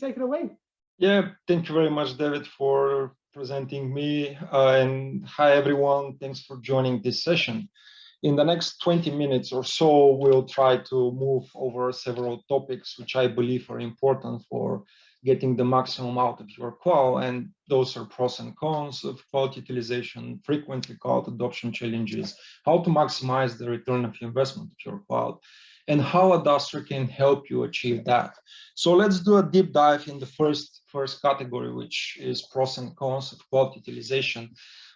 take it away. Yeah, thank you very much, David, for presenting me. And hi, everyone. Thanks for joining this session. In the next 20 minutes or so, we'll try to move over several topics which I believe are important for getting the maximum out of your qual. And those are pros and cons of cloud utilization, frequently cloud adoption challenges, how to maximize the return of investment of your cloud, and how Adastra can help you achieve that. So let's do a deep dive in the first category, which is pros and cons of cloud utilization.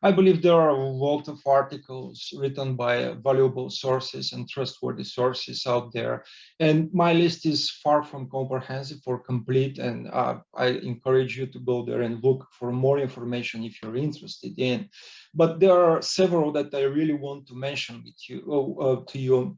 I believe there are a lot of articles written by valuable sources and trustworthy sources out there. And my list is far from comprehensive or complete. And I encourage you to go there and look for more information if you're interested in. But there are several that I really want to mention with you, to you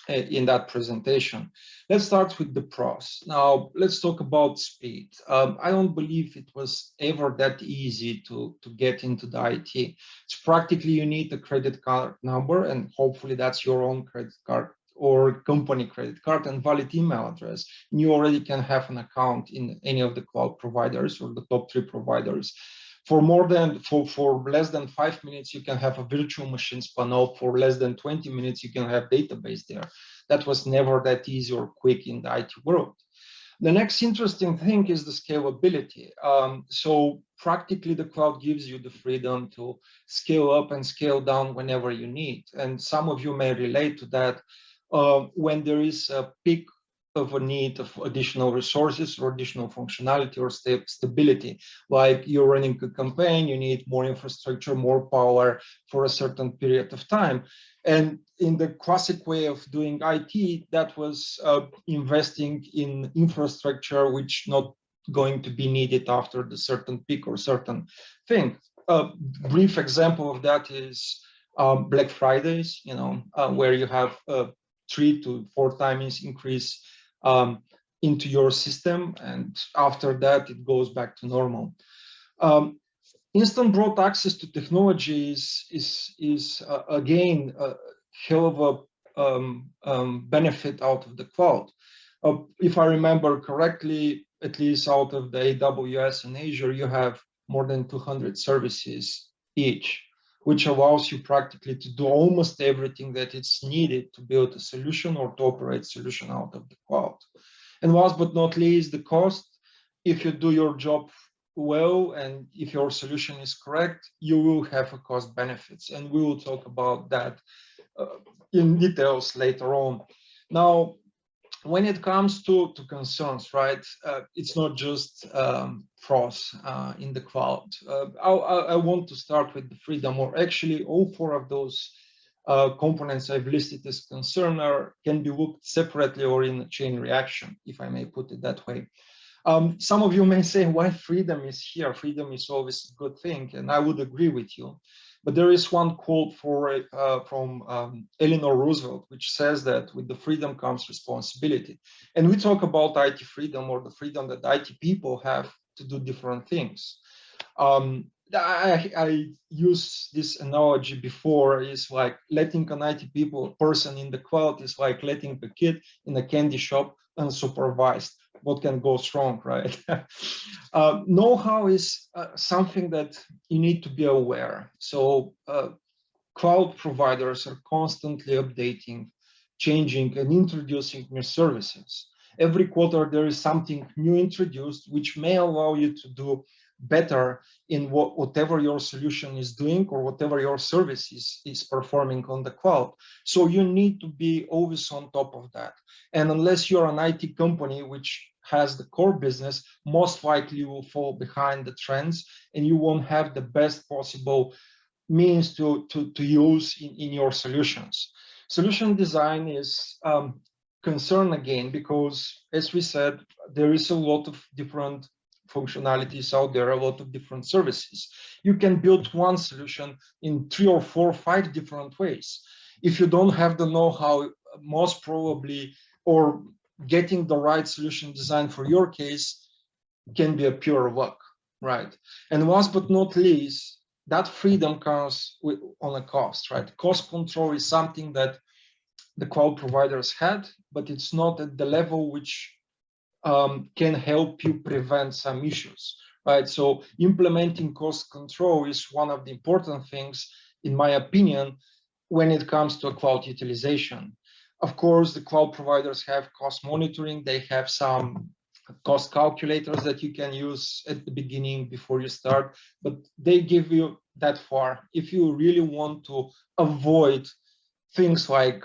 in that presentation. Let's start with the pros. Now, let's talk about speed. I don't believe it was ever that easy to get into the IT. It's practically you need a credit card number, and hopefully that's your own credit card or company credit card and valid email address. And you already can have an account in any of the cloud providers or the top 3 providers. For less than 5 minutes, you can have a virtual machine spun up. For less than 20 minutes, you can have database there. That was never that easy or quick in the IT world. The next interesting thing is the scalability. So practically the cloud gives you the freedom to scale up and scale down whenever you need. And some of you may relate to that when there is a peak of a need of additional resources or additional functionality or stability, like you're running a campaign, you need more infrastructure, more power for a certain period of time. And in the classic way of doing IT, that was investing in infrastructure which not going to be needed after the certain peak or certain thing. A brief example of that is Black Fridays, where you have 3 to 4 times increase into your system, and after that it goes back to normal. Instant broad access to technology is again a hell of a benefit out of the cloud. If I remember correctly, at least out of the AWS and Azure, you have more than 200 services each, which allows you practically to do almost everything that it's needed to build a solution or to operate solution out of the cloud. And last but not least, the cost. If you do your job well and if your solution is correct, you will have a cost benefits. And we will talk about that in details later on. Now, when it comes to concerns, right, it's not just pros in the cloud. I want to start with the freedom, or actually all 4 of those components I've listed as concern can be looked separately or in a chain reaction, if I may put it that way. Some of you may say, why freedom is here? Freedom is always a good thing, and I would agree with you. But there is one quote from Eleanor Roosevelt, which says that with the freedom comes responsibility. And we talk about IT freedom, or the freedom that IT people have to do different things. I use this analogy before, is like letting an IT person in the cloud is like letting the kid in a candy shop unsupervised. What can go wrong, right? Know-how is something that you need to be aware. So cloud providers are constantly updating, changing, and introducing new services. Every quarter, there is something new introduced, which may allow you to do better in whatever your solution is doing or whatever your service is performing on the cloud. So you need to be always on top of that. And unless you're an IT company which has the core business, most likely you will fall behind the trends and you won't have the best possible means to use in your solutions. Solution design is concern again, because as we said, there is a lot of different functionalities out there, a lot of different services. You can build one solution in 3 or 4 or 5 different ways. If you don't have the know-how, most probably, or getting the right solution design for your case can be a pure luck, right? And last but not least, that freedom comes on a cost, right? Cost control is something that the cloud providers had, but it's not at the level which can help you prevent some issues, right? So implementing cost control is one of the important things, in my opinion, when it comes to cloud utilization. Of course, the cloud providers have cost monitoring. They have some cost calculators that you can use at the beginning before you start, but they give you that far. If you really want to avoid things like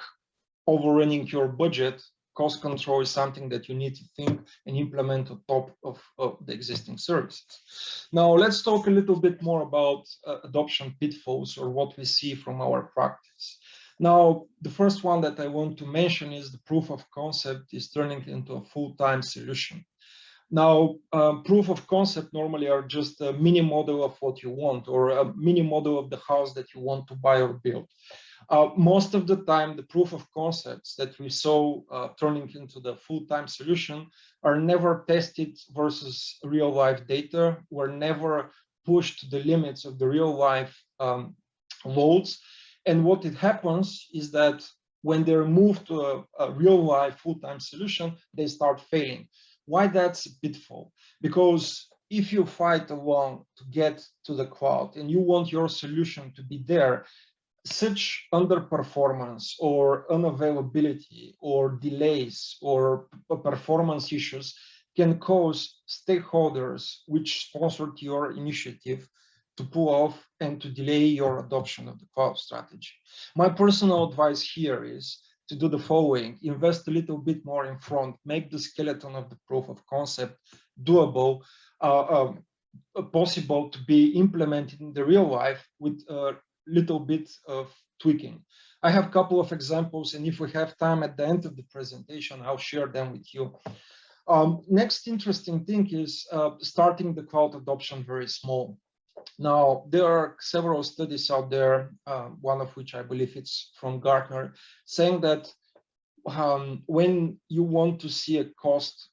overrunning your budget, cost control is something that you need to think and implement on top of the existing services. Now, let's talk a little bit more about adoption pitfalls, or what we see from our practice. Now, the first one that I want to mention is the proof of concept is turning into a full-time solution. Now, proof of concept normally are just a mini model of what you want, or a mini model of the house that you want to buy or build. Most of the time, the proof of concepts that we saw turning into the full-time solution are never tested versus real-life data, were never pushed to the limits of the real-life loads. And what it happens is that when they're moved to a real-life full-time solution, they start failing. Why that's a pitfall? Because if you fight along to get to the cloud and you want your solution to be there, such underperformance or unavailability or delays or performance issues can cause stakeholders which sponsored your initiative to pull off and to delay your adoption of the cloud strategy. My personal advice here is to do the following: invest a little bit more in front, make the skeleton of the proof of concept doable, possible to be implemented in the real life with little bit of tweaking. I have a couple of examples, and if we have time at the end of the presentation, I'll share them with you. Next interesting thing is starting the cloud adoption very small. Now, there are several studies out there, one of which I believe it's from Gartner, saying that when you want to see a cost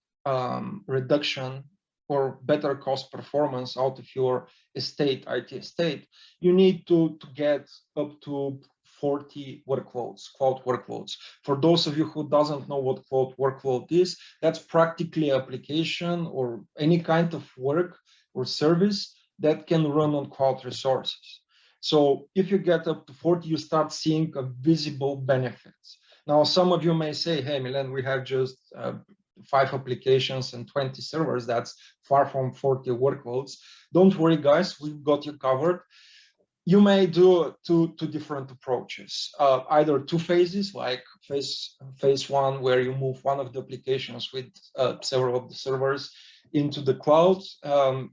reduction or better cost performance out of your estate, IT estate, you need to get up to 40 workloads, cloud workloads. For those of you who doesn't know what cloud workload is, that's practically application or any kind of work or service that can run on cloud resources. So if you get up to 40, you start seeing a visible benefits. Now, some of you may say, hey, Milan, we have just 5 applications and 20 servers. That's far from 40 workloads. Don't worry, guys, we've got you covered. You may do two different approaches, either 2 phases, like phase 1, where you move one of the applications with several of the servers into the cloud.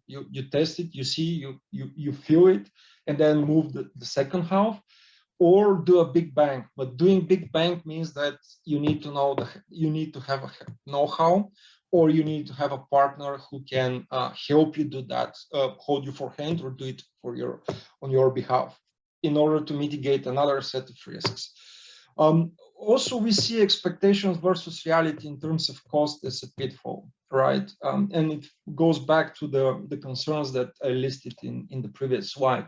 You test it, you see, you feel it, and then move the second half. Or do a big bang. But doing big bang means that you need to know you need to have a know-how, or you need to have a partner who can help you do that, hold you for hand, or do it on your behalf, in order to mitigate another set of risks. Also, we see expectations versus reality in terms of cost as a pitfall, right? And it goes back to the concerns that I listed in the previous slide.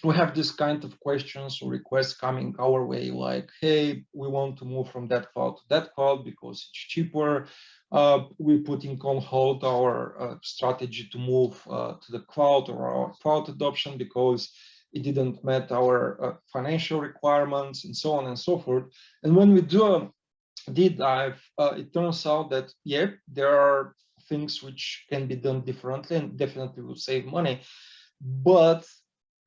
We have this kind of questions or requests coming our way, like, hey, we want to move from that cloud to that cloud because it's cheaper. We're putting on hold our strategy to move to the cloud, or our cloud adoption, because it didn't meet our financial requirements, and so on and so forth. And when we do a deep dive, it turns out that, yeah, there are things which can be done differently and definitely will save money, but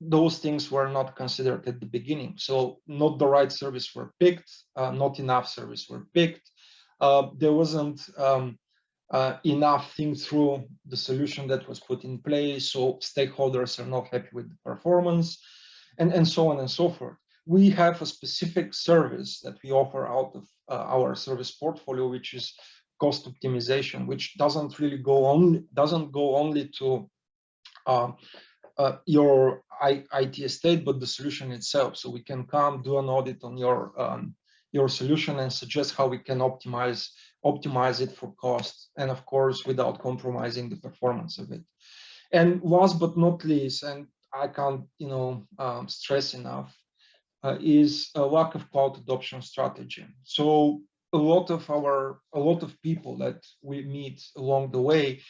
those things were not considered at the beginning. So not the right service were picked, not enough service were picked. There wasn't enough think through the solution that was put in place, so stakeholders are not happy with the performance, and so on and so forth. We have a specific service that we offer out of our service portfolio, which is cost optimization, which doesn't go only to your IT estate, but the solution itself. So we can come do an audit on your solution and suggest how we can optimize it for cost, and of course without compromising the performance of it. And last but not least, and I can't stress enough, is a lack of cloud adoption strategy. So a lot of people that we meet along the way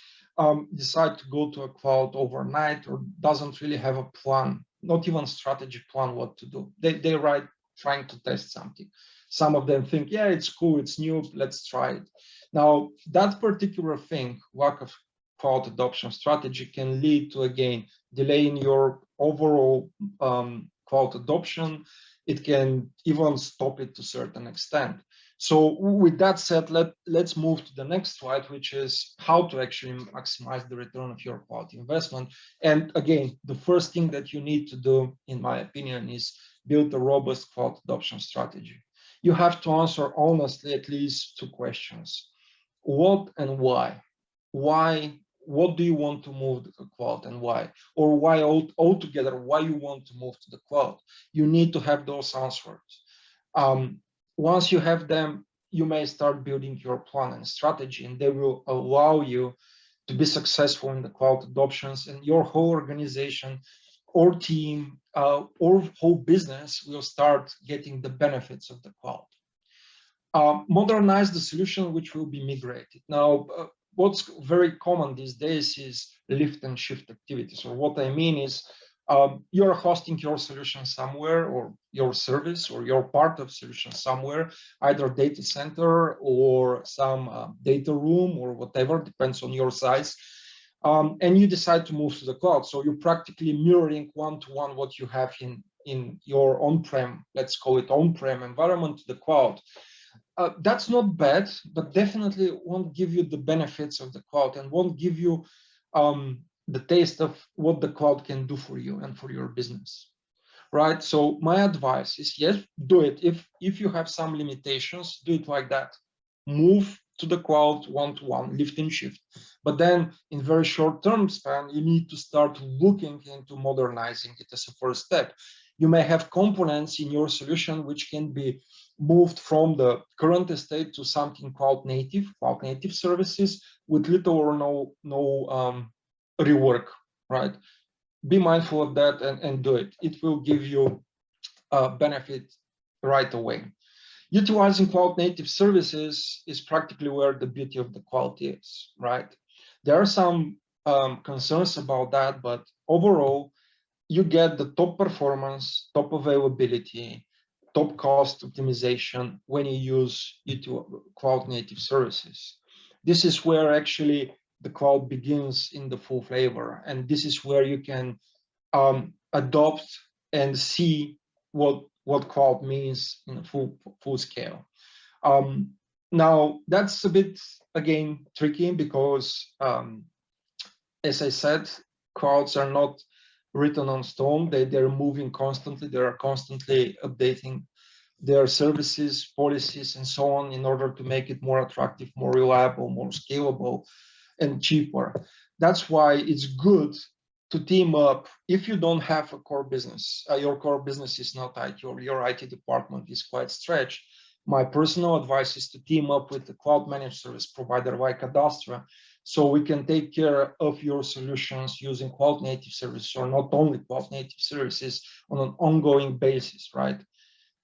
decide to go to a cloud overnight, or doesn't really have a plan, not even strategy plan what to do. They write trying to test something. Some of them think, yeah, it's cool, it's new, let's try it. Now, that particular thing, lack of cloud adoption strategy, can lead to, again, delay in your overall cloud adoption. It can even stop it to a certain extent. So with that said, let's move to the next slide, which is how to actually maximize the return of your cloud investment. And again, the first thing that you need to do, in my opinion, is build a robust cloud adoption strategy. You have to answer honestly at least two questions. What and why? Why? What do you want to move to the cloud and why? Or why altogether, why you want to move to the cloud? You need to have those answers. Once you have them, you may start building your plan and strategy, and they will allow you to be successful in the cloud adoptions, and your whole organization or team or whole business will start getting the benefits of the cloud. Modernize the solution which will be migrated. Now, what's very common these days is lift and shift activities. Or what I mean is, you're hosting your solution somewhere, or your service or your part of solution somewhere, either data center or some data room or whatever, depends on your size. And you decide to move to the cloud. So you're practically mirroring one-to-one what you have in your on-prem, let's call it on-prem environment, to the cloud. That's not bad, but definitely won't give you the benefits of the cloud, and won't give you the taste of what the cloud can do for you and for your business, right? So my advice is, yes, do it. If you have some limitations, do it like that. Move to the cloud one-to-one, lift and shift. But then in very short-term span, you need to start looking into modernizing it as a first step. You may have components in your solution which can be moved from the current estate to something cloud native services with little or no rework, right? Be mindful of that and do it. It will give you benefit right away. Utilizing cloud native services is practically where the beauty of the cloud is, right? There are some concerns about that, but overall, you get the top performance, top availability, top cost optimization when you use cloud native services. This is where actually the cloud begins in the full flavor, and this is where you can adopt and see what cloud means in a full scale. Now that's a bit, again, tricky because as I said, clouds are not written on stone. They're moving constantly. They are constantly updating their services, policies, and so on, in order to make it more attractive, more reliable, more scalable, and cheaper. That's why it's good to team up. If you don't have a core business, your core business is not IT, or your IT department is quite stretched, my personal advice is to team up with the cloud managed service provider like Adastra, so we can take care of your solutions using cloud native services, or not only cloud native services, on an ongoing basis, right?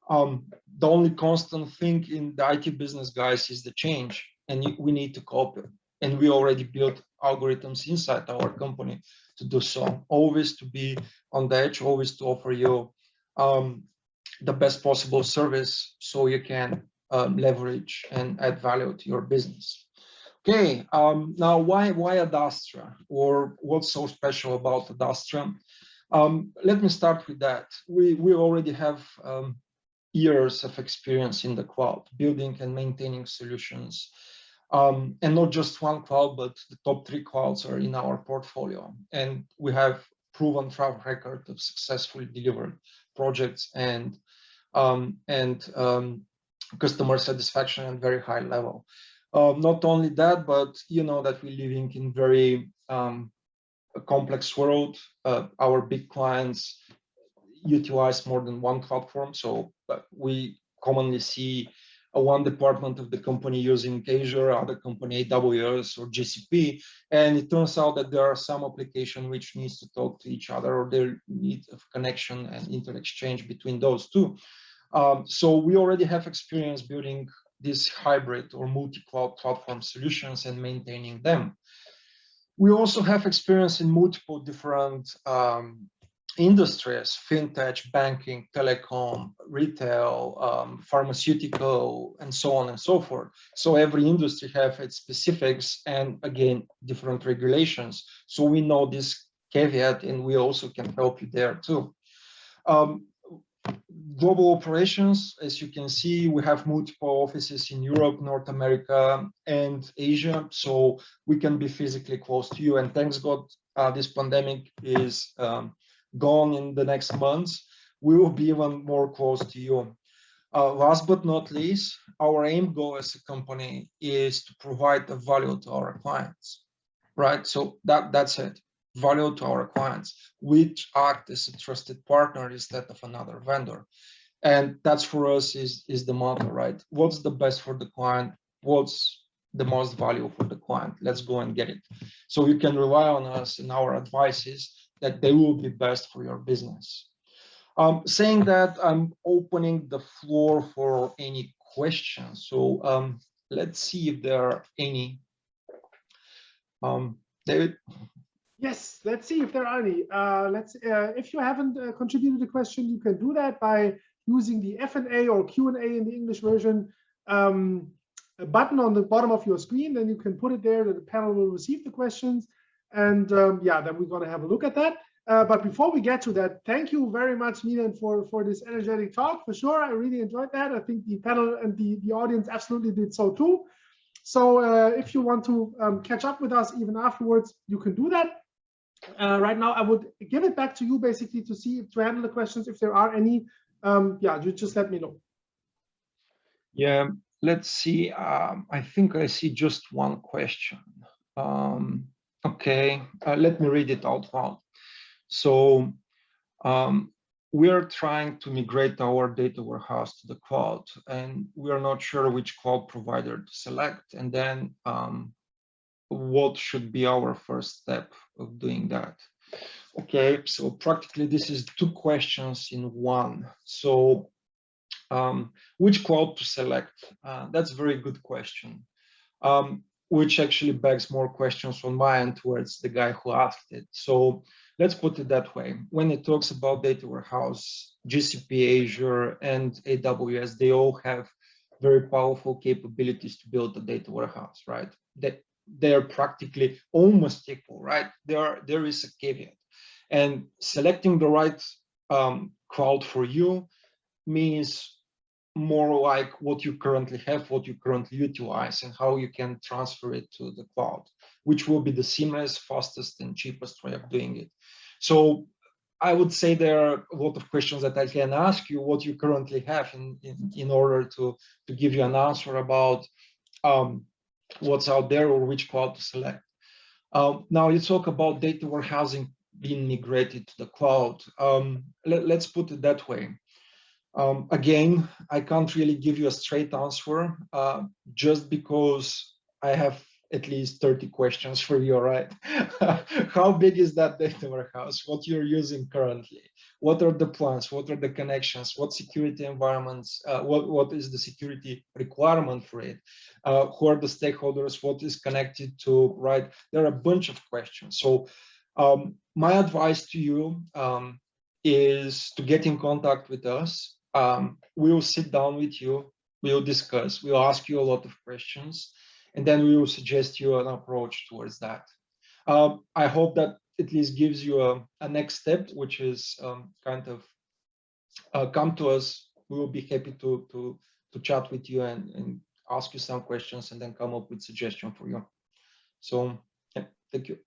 The only constant thing in the IT business, guys, is the change, and we need to cope. And we already built algorithms inside our company to do so, always to be on the edge, always to offer you the best possible service, so you can leverage and add value to your business. Okay, now why Adastra, or what's so special about Adastra? Let me start with that. We already have years of experience in the cloud, building and maintaining solutions. And not just one cloud, but the top 3 clouds are in our portfolio. And we have proven track record of successfully delivered projects and customer satisfaction at very high level. Not only that, but you know that we're living in very complex world. Our big clients utilize more than one platform, so we commonly see one department of the company using Azure, other company AWS or GCP, and it turns out that there are some applications which needs to talk to each other, or there need of connection and inter-exchange between those two. So we already have experience building these hybrid or multi-cloud platform solutions and maintaining them. We also have experience in multiple different industries: fintech, banking, telecom, retail, pharmaceutical, and so on and so forth. So every industry have its specifics and, again, different regulations. So we know this caveat, and we also can help you there too. Global operations, as you can see, we have multiple offices in Europe, North America, and Asia, so we can be physically close to you. And thanks God, this pandemic is gone in the next months. We will be even more close to you. Last but not least, our aim goal as a company is to provide the value to our clients, right? So that's it. Value to our clients, which act as a trusted partner instead of another vendor. And that's for us is the motto, right? What's the best for the client? What's the most value for the client? Let's go and get it. So you can rely on us and our advices that they will be best for your business. Saying that, I'm opening the floor for any questions. So let's see if there are any. David? Yes, let's see if there are any. If you haven't contributed a question, you can do that by using the F&A or Q&A in the English version button on the bottom of your screen. Then you can put it there, that the panel will receive the questions. And yeah, then we're going to have a look at that. But before we get to that, thank you very much, Milan, for this energetic talk. For sure, I really enjoyed that. I think the panel and the audience absolutely did so too. So if you want to catch up with us even afterwards, you can do that. Right now, I would give it back to you basically to handle the questions if there are any. Yeah, you just let me know. Yeah, let's see. I think I see just one question. Okay, let me read it out loud. So we're trying to migrate our data warehouse to the cloud, and we're not sure which cloud provider to select. And then what should be our first step of doing that? Okay, so practically this is two questions in one. So which cloud to select? That's a very good question, which actually begs more questions on my end towards the guy who asked it. So let's put it that way. When it talks about data warehouse, GCP, Azure, and AWS, they all have very powerful capabilities to build a data warehouse, right? They're practically almost equal, right? There is a caveat. And selecting the right cloud for you means more like what you currently have, what you currently utilize, and how you can transfer it to the cloud, which will be the seamless, fastest, and cheapest way of doing it. So I would say there are a lot of questions that I can ask you what you currently have in order to give you an answer about what's out there or which cloud to select. Now you talk about data warehousing being migrated to the cloud. Let's put it that way. Again, I can't really give you a straight answer just because I have at least 30 questions for you, right? How big is that data warehouse? What you're using currently? What are the plans? What are the connections? What security environments? What is the security requirement for it? Who are the stakeholders? What is connected to, right? There are a bunch of questions. So my advice to you is to get in contact with us. We will sit down with you, we'll discuss, we'll ask you a lot of questions, and then we will suggest you an approach towards that. I hope that at least gives you a next step, which is kind of come to us. We will be happy to chat with you and ask you some questions and then come up with suggestions for you. So yeah, thank you.